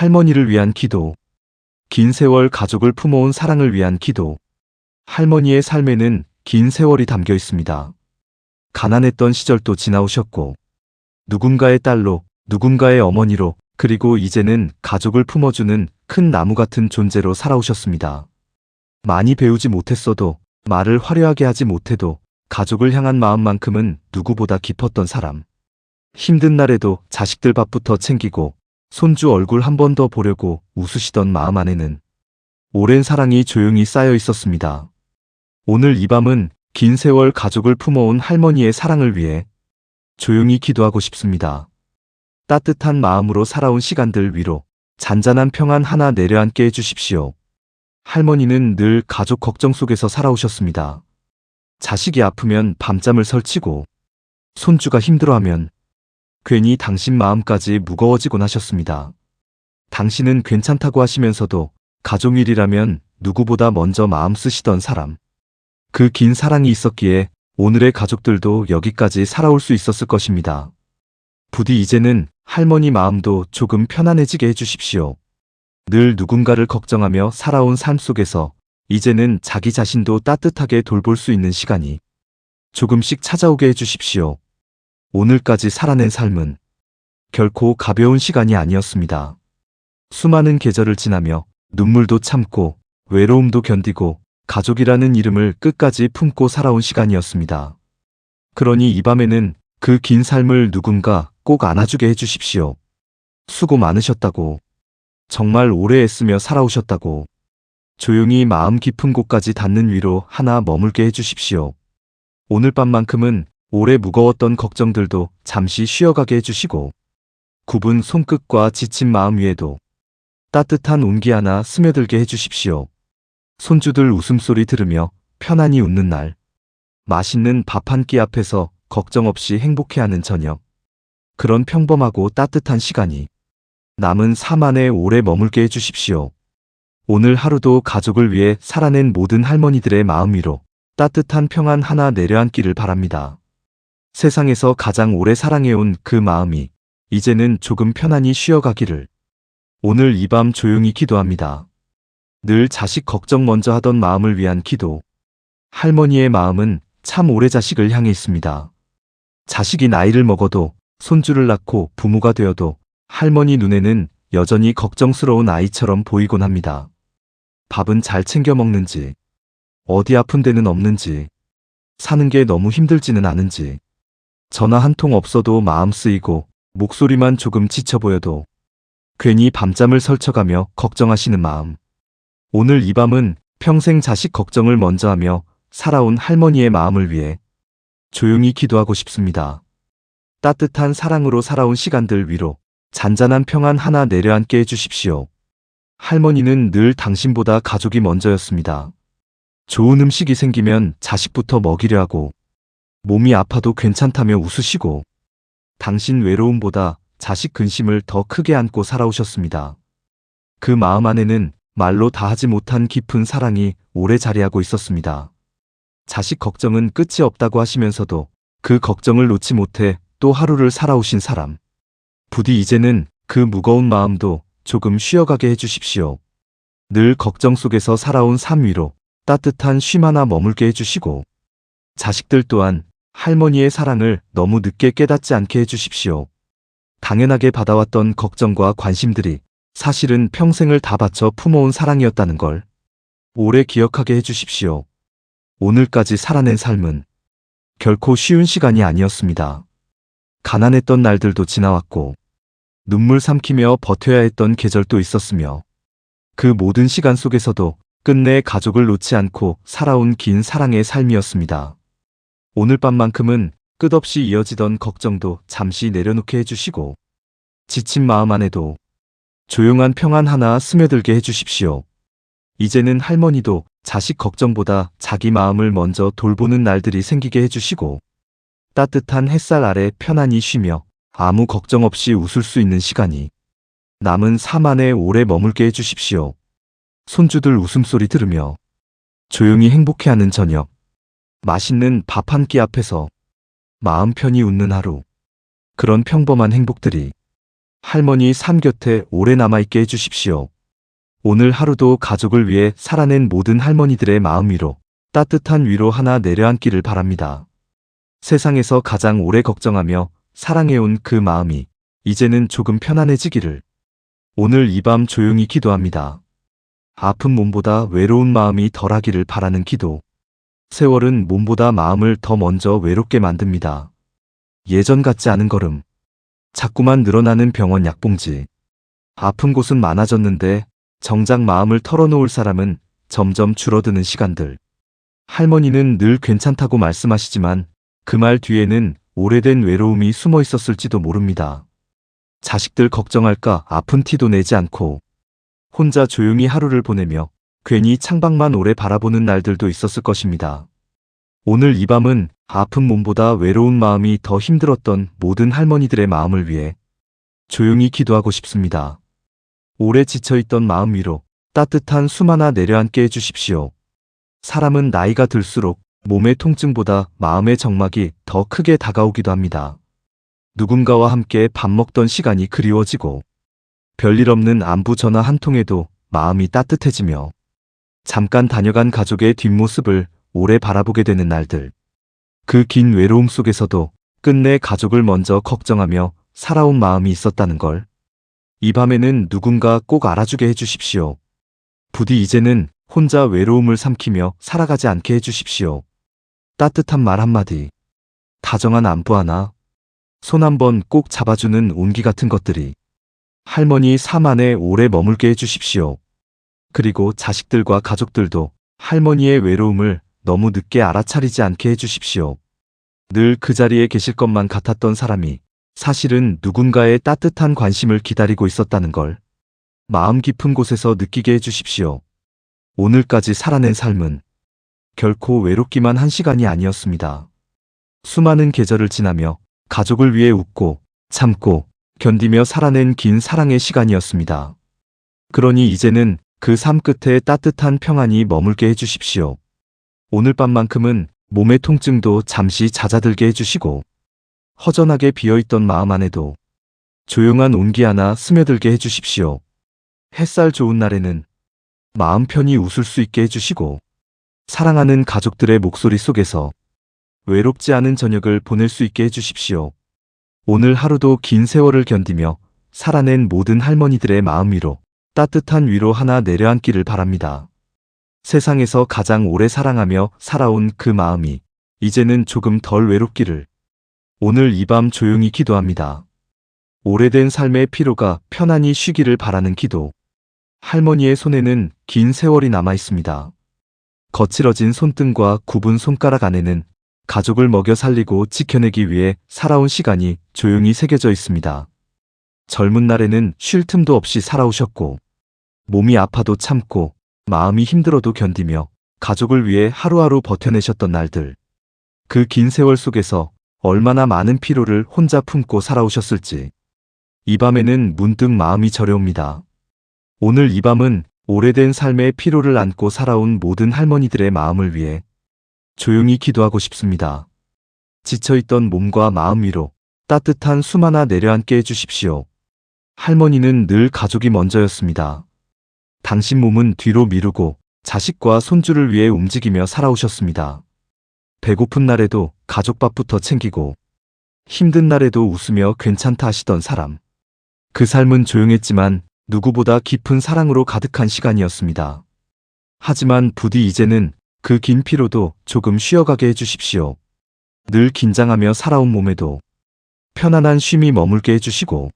할머니를 위한 기도. 긴 세월 가족을 품어온 사랑을 위한 기도. 할머니의 삶에는 긴 세월이 담겨 있습니다. 가난했던 시절도 지나오셨고, 누군가의 딸로, 누군가의 어머니로, 그리고 이제는 가족을 품어주는 큰 나무 같은 존재로 살아오셨습니다. 많이 배우지 못했어도, 말을 화려하게 하지 못해도 가족을 향한 마음만큼은 누구보다 깊었던 사람. 힘든 날에도 자식들 밥부터 챙기고 손주 얼굴 한 번 더 보려고 웃으시던 마음 안에는 오랜 사랑이 조용히 쌓여 있었습니다. 오늘 이 밤은 긴 세월 가족을 품어온 할머니의 사랑을 위해 조용히 기도하고 싶습니다. 따뜻한 마음으로 살아온 시간들 위로 잔잔한 평안 하나 내려앉게 해주십시오. 할머니는 늘 가족 걱정 속에서 살아오셨습니다. 자식이 아프면 밤잠을 설치고, 손주가 힘들어하면 괜히 당신 마음까지 무거워지곤 하셨습니다. 당신은 괜찮다고 하시면서도 가족 일이라면 누구보다 먼저 마음 쓰시던 사람. 그 긴 사랑이 있었기에 오늘의 가족들도 여기까지 살아올 수 있었을 것입니다. 부디 이제는 할머니 마음도 조금 편안해지게 해주십시오. 늘 누군가를 걱정하며 살아온 삶 속에서 이제는 자기 자신도 따뜻하게 돌볼 수 있는 시간이 조금씩 찾아오게 해주십시오. 오늘까지 살아낸 삶은 결코 가벼운 시간이 아니었습니다. 수많은 계절을 지나며 눈물도 참고 외로움도 견디고 가족이라는 이름을 끝까지 품고 살아온 시간이었습니다. 그러니 이 밤에는 그 긴 삶을 누군가 꼭 안아주게 해주십시오. 수고 많으셨다고, 정말 오래 애쓰며 살아오셨다고, 조용히 마음 깊은 곳까지 닿는 위로 하나 머물게 해주십시오. 오늘 밤만큼은 오래 무거웠던 걱정들도 잠시 쉬어가게 해주시고, 굽은 손끝과 지친 마음 위에도 따뜻한 온기 하나 스며들게 해주십시오. 손주들 웃음소리 들으며 편안히 웃는 날, 맛있는 밥 한 끼 앞에서 걱정 없이 행복해하는 저녁, 그런 평범하고 따뜻한 시간이 남은 삶 안에 오래 머물게 해주십시오. 오늘 하루도 가족을 위해 살아낸 모든 할머니들의 마음 위로 따뜻한 평안 하나 내려앉기를 바랍니다. 세상에서 가장 오래 사랑해온 그 마음이 이제는 조금 편안히 쉬어가기를 오늘 이 밤 조용히 기도합니다. 늘 자식 걱정 먼저 하던 마음을 위한 기도. 할머니의 마음은 참 오래 자식을 향해 있습니다. 자식이 나이를 먹어도, 손주를 낳고 부모가 되어도 할머니 눈에는 여전히 걱정스러운 아이처럼 보이곤 합니다. 밥은 잘 챙겨 먹는지, 어디 아픈 데는 없는지, 사는 게 너무 힘들지는 않은지, 전화 한 통 없어도 마음 쓰이고 목소리만 조금 지쳐 보여도 괜히 밤잠을 설쳐가며 걱정하시는 마음. 오늘 이 밤은 평생 자식 걱정을 먼저 하며 살아온 할머니의 마음을 위해 조용히 기도하고 싶습니다. 따뜻한 사랑으로 살아온 시간들 위로 잔잔한 평안 하나 내려앉게 해주십시오. 할머니는 늘 당신보다 가족이 먼저였습니다. 좋은 음식이 생기면 자식부터 먹이려 하고, 몸이 아파도 괜찮다며 웃으시고, 당신 외로움보다 자식 근심을 더 크게 안고 살아오셨습니다. 그 마음 안에는 말로 다 하지 못한 깊은 사랑이 오래 자리하고 있었습니다. 자식 걱정은 끝이 없다고 하시면서도 그 걱정을 놓지 못해 또 하루를 살아오신 사람. 부디 이제는 그 무거운 마음도 조금 쉬어가게 해주십시오. 늘 걱정 속에서 살아온 삶 위로 따뜻한 쉼 하나 머물게 해주시고, 자식들 또한 할머니의 사랑을 너무 늦게 깨닫지 않게 해주십시오. 당연하게 받아왔던 걱정과 관심들이 사실은 평생을 다 바쳐 품어온 사랑이었다는 걸 오래 기억하게 해주십시오. 오늘까지 살아낸 삶은 결코 쉬운 시간이 아니었습니다. 가난했던 날들도 지나왔고, 눈물 삼키며 버텨야 했던 계절도 있었으며, 그 모든 시간 속에서도 끝내 가족을 놓지 않고 살아온 긴 사랑의 삶이었습니다. 오늘 밤만큼은 끝없이 이어지던 걱정도 잠시 내려놓게 해주시고, 지친 마음 안에도 조용한 평안 하나 스며들게 해주십시오. 이제는 할머니도 자식 걱정보다 자기 마음을 먼저 돌보는 날들이 생기게 해주시고, 따뜻한 햇살 아래 편안히 쉬며 아무 걱정 없이 웃을 수 있는 시간이 남은 삶 안에 오래 머물게 해주십시오. 손주들 웃음소리 들으며 조용히 행복해하는 저녁, 맛있는 밥 한 끼 앞에서 마음 편히 웃는 하루, 그런 평범한 행복들이 할머니 삶 곁에 오래 남아있게 해주십시오. 오늘 하루도 가족을 위해 살아낸 모든 할머니들의 마음 위로 따뜻한 위로 하나 내려앉기를 바랍니다. 세상에서 가장 오래 걱정하며 사랑해온 그 마음이 이제는 조금 편안해지기를. 오늘 이 밤 조용히 기도합니다. 아픈 몸보다 외로운 마음이 덜하기를 바라는 기도. 세월은 몸보다 마음을 더 먼저 외롭게 만듭니다. 예전 같지 않은 걸음. 자꾸만 늘어나는 병원 약봉지. 아픈 곳은 많아졌는데 정작 마음을 털어놓을 사람은 점점 줄어드는 시간들. 할머니는 늘 괜찮다고 말씀하시지만 그 말 뒤에는 오래된 외로움이 숨어 있었을지도 모릅니다. 자식들 걱정할까 아픈 티도 내지 않고 혼자 조용히 하루를 보내며 괜히 창밖만 오래 바라보는 날들도 있었을 것입니다. 오늘 이 밤은 아픈 몸보다 외로운 마음이 더 힘들었던 모든 할머니들의 마음을 위해 조용히 기도하고 싶습니다. 오래 지쳐있던 마음 위로 따뜻한 숨 하나 내려앉게 해주십시오. 사람은 나이가 들수록 몸의 통증보다 마음의 적막이 더 크게 다가오기도 합니다. 누군가와 함께 밥 먹던 시간이 그리워지고 별일 없는 안부 전화 한 통에도 마음이 따뜻해지며 잠깐 다녀간 가족의 뒷모습을 오래 바라보게 되는 날들. 그 긴 외로움 속에서도 끝내 가족을 먼저 걱정하며 살아온 마음이 있었다는 걸. 이 밤에는 누군가 꼭 알아주게 해주십시오. 부디 이제는 혼자 외로움을 삼키며 살아가지 않게 해주십시오. 따뜻한 말 한마디, 다정한 안부 하나, 손 한번 꼭 잡아주는 온기 같은 것들이 할머니 삶 안에 오래 머물게 해주십시오. 그리고 자식들과 가족들도 할머니의 외로움을 너무 늦게 알아차리지 않게 해주십시오. 늘 그 자리에 계실 것만 같았던 사람이 사실은 누군가의 따뜻한 관심을 기다리고 있었다는 걸 마음 깊은 곳에서 느끼게 해주십시오. 오늘까지 살아낸 삶은 결코 외롭기만 한 시간이 아니었습니다. 수많은 계절을 지나며 가족을 위해 웃고 참고 견디며 살아낸 긴 사랑의 시간이었습니다. 그러니 이제는 그 삶 끝에 따뜻한 평안이 머물게 해주십시오. 오늘 밤만큼은 몸의 통증도 잠시 잦아들게 해주시고 허전하게 비어있던 마음 안에도 조용한 온기 하나 스며들게 해주십시오. 햇살 좋은 날에는 마음 편히 웃을 수 있게 해주시고 사랑하는 가족들의 목소리 속에서 외롭지 않은 저녁을 보낼 수 있게 해주십시오. 오늘 하루도 긴 세월을 견디며 살아낸 모든 할머니들의 마음 위로 따뜻한 위로 하나 내려앉기를 바랍니다. 세상에서 가장 오래 사랑하며 살아온 그 마음이 이제는 조금 덜 외롭기를. 오늘 이 밤 조용히 기도합니다. 오래된 삶의 피로가 편안히 쉬기를 바라는 기도. 할머니의 손에는 긴 세월이 남아 있습니다. 거칠어진 손등과 굽은 손가락 안에는 가족을 먹여 살리고 지켜내기 위해 살아온 시간이 조용히 새겨져 있습니다. 젊은 날에는 쉴 틈도 없이 살아오셨고 몸이 아파도 참고 마음이 힘들어도 견디며 가족을 위해 하루하루 버텨내셨던 날들. 그 긴 세월 속에서 얼마나 많은 피로를 혼자 품고 살아오셨을지 이 밤에는 문득 마음이 저려옵니다. 오늘 이 밤은 오래된 삶의 피로를 안고 살아온 모든 할머니들의 마음을 위해 조용히 기도하고 싶습니다. 지쳐있던 몸과 마음 위로 따뜻한 숨 하나 내려앉게 해주십시오. 할머니는 늘 가족이 먼저였습니다. 당신 몸은 뒤로 미루고 자식과 손주를 위해 움직이며 살아오셨습니다. 배고픈 날에도 가족밥부터 챙기고 힘든 날에도 웃으며 괜찮다 하시던 사람. 그 삶은 조용했지만 누구보다 깊은 사랑으로 가득한 시간이었습니다. 하지만 부디 이제는 그 긴 피로도 조금 쉬어가게 해주십시오. 늘 긴장하며 살아온 몸에도 편안한 쉼이 머물게 해주시고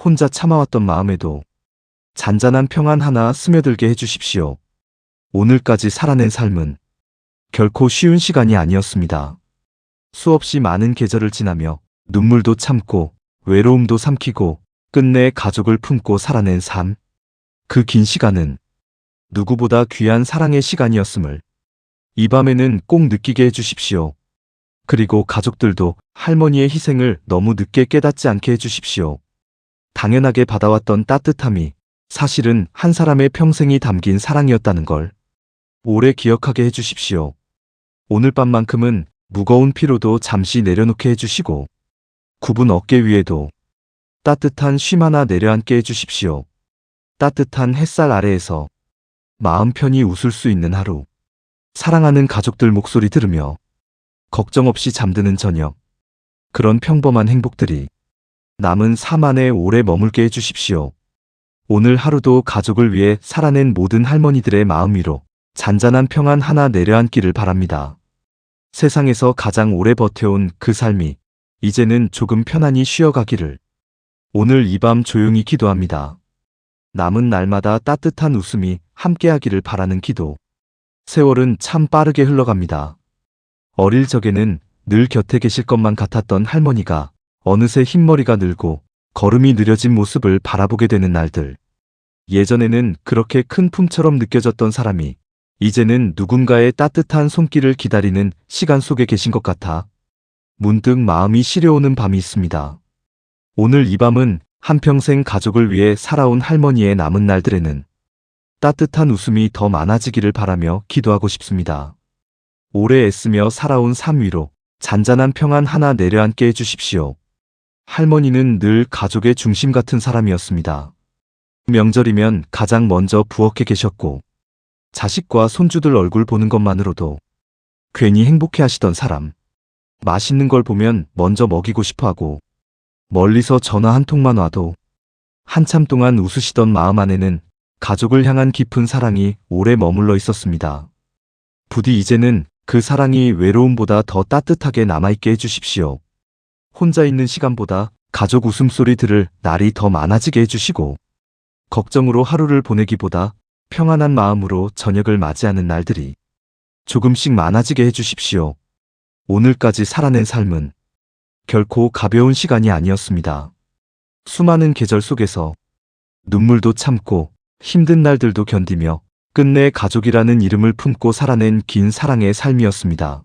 혼자 참아왔던 마음에도 잔잔한 평안 하나 스며들게 해주십시오. 오늘까지 살아낸 삶은 결코 쉬운 시간이 아니었습니다. 수없이 많은 계절을 지나며 눈물도 참고 외로움도 삼키고 끝내 가족을 품고 살아낸 삶. 그 긴 시간은 누구보다 귀한 사랑의 시간이었음을 이 밤에는 꼭 느끼게 해주십시오. 그리고 가족들도 할머니의 희생을 너무 늦게 깨닫지 않게 해주십시오. 당연하게 받아왔던 따뜻함이 사실은 한 사람의 평생이 담긴 사랑이었다는 걸 오래 기억하게 해주십시오. 오늘 밤만큼은 무거운 피로도 잠시 내려놓게 해주시고 굽은 어깨 위에도 따뜻한 쉼 하나 내려앉게 해주십시오. 따뜻한 햇살 아래에서 마음 편히 웃을 수 있는 하루. 사랑하는 가족들 목소리 들으며 걱정 없이 잠드는 저녁. 그런 평범한 행복들이 남은 삶 안에 오래 머물게 해주십시오. 오늘 하루도 가족을 위해 살아낸 모든 할머니들의 마음 위로 잔잔한 평안 하나 내려앉기를 바랍니다. 세상에서 가장 오래 버텨온 그 삶이 이제는 조금 편안히 쉬어가기를 오늘 이 밤 조용히 기도합니다. 남은 날마다 따뜻한 웃음이 함께하기를 바라는 기도. 세월은 참 빠르게 흘러갑니다. 어릴 적에는 늘 곁에 계실 것만 같았던 할머니가 어느새 흰머리가 늘고 걸음이 느려진 모습을 바라보게 되는 날들. 예전에는 그렇게 큰 품처럼 느껴졌던 사람이 이제는 누군가의 따뜻한 손길을 기다리는 시간 속에 계신 것 같아 문득 마음이 시려오는 밤이 있습니다. 오늘 이 밤은 한평생 가족을 위해 살아온 할머니의 남은 날들에는 따뜻한 웃음이 더 많아지기를 바라며 기도하고 싶습니다. 오래 애쓰며 살아온 삶 위로 잔잔한 평안 하나 내려앉게 해주십시오. 할머니는 늘 가족의 중심 같은 사람이었습니다. 명절이면 가장 먼저 부엌에 계셨고 자식과 손주들 얼굴 보는 것만으로도 괜히 행복해 하시던 사람. 맛있는 걸 보면 먼저 먹이고 싶어하고 멀리서 전화 한 통만 와도 한참 동안 웃으시던 마음 안에는 가족을 향한 깊은 사랑이 오래 머물러 있었습니다. 부디 이제는 그 사랑이 외로움보다 더 따뜻하게 남아있게 해주십시오. 혼자 있는 시간보다 가족 웃음소리 들을 날이 더 많아지게 해주시고 걱정으로 하루를 보내기보다 평안한 마음으로 저녁을 맞이하는 날들이 조금씩 많아지게 해주십시오. 오늘까지 살아낸 삶은 결코 가벼운 시간이 아니었습니다. 수많은 계절 속에서 눈물도 참고 힘든 날들도 견디며 끝내 가족이라는 이름을 품고 살아낸 긴 사랑의 삶이었습니다.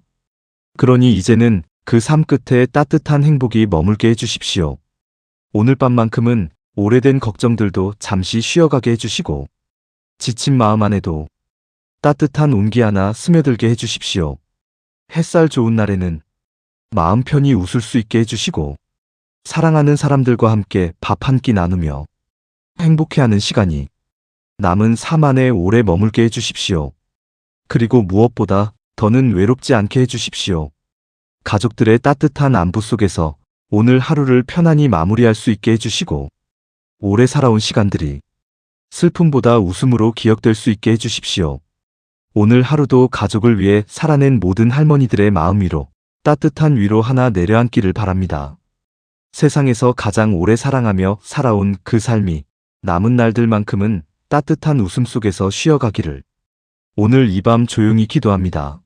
그러니 이제는 그 삶 끝에 따뜻한 행복이 머물게 해주십시오. 오늘 밤만큼은 오래된 걱정들도 잠시 쉬어가게 해주시고 지친 마음 안에도 따뜻한 온기 하나 스며들게 해주십시오. 햇살 좋은 날에는 마음 편히 웃을 수 있게 해주시고 사랑하는 사람들과 함께 밥 한 끼 나누며 행복해하는 시간이 남은 삶 안에 오래 머물게 해주십시오. 그리고 무엇보다 더는 외롭지 않게 해주십시오. 가족들의 따뜻한 안부 속에서 오늘 하루를 편안히 마무리할 수 있게 해주시고 오래 살아온 시간들이 슬픔보다 웃음으로 기억될 수 있게 해주십시오. 오늘 하루도 가족을 위해 살아낸 모든 할머니들의 마음 위로 따뜻한 위로 하나 내려앉기를 바랍니다. 세상에서 가장 오래 사랑하며 살아온 그 삶이 남은 날들만큼은 따뜻한 웃음 속에서 쉬어가기를 오늘 이 밤 조용히 기도합니다.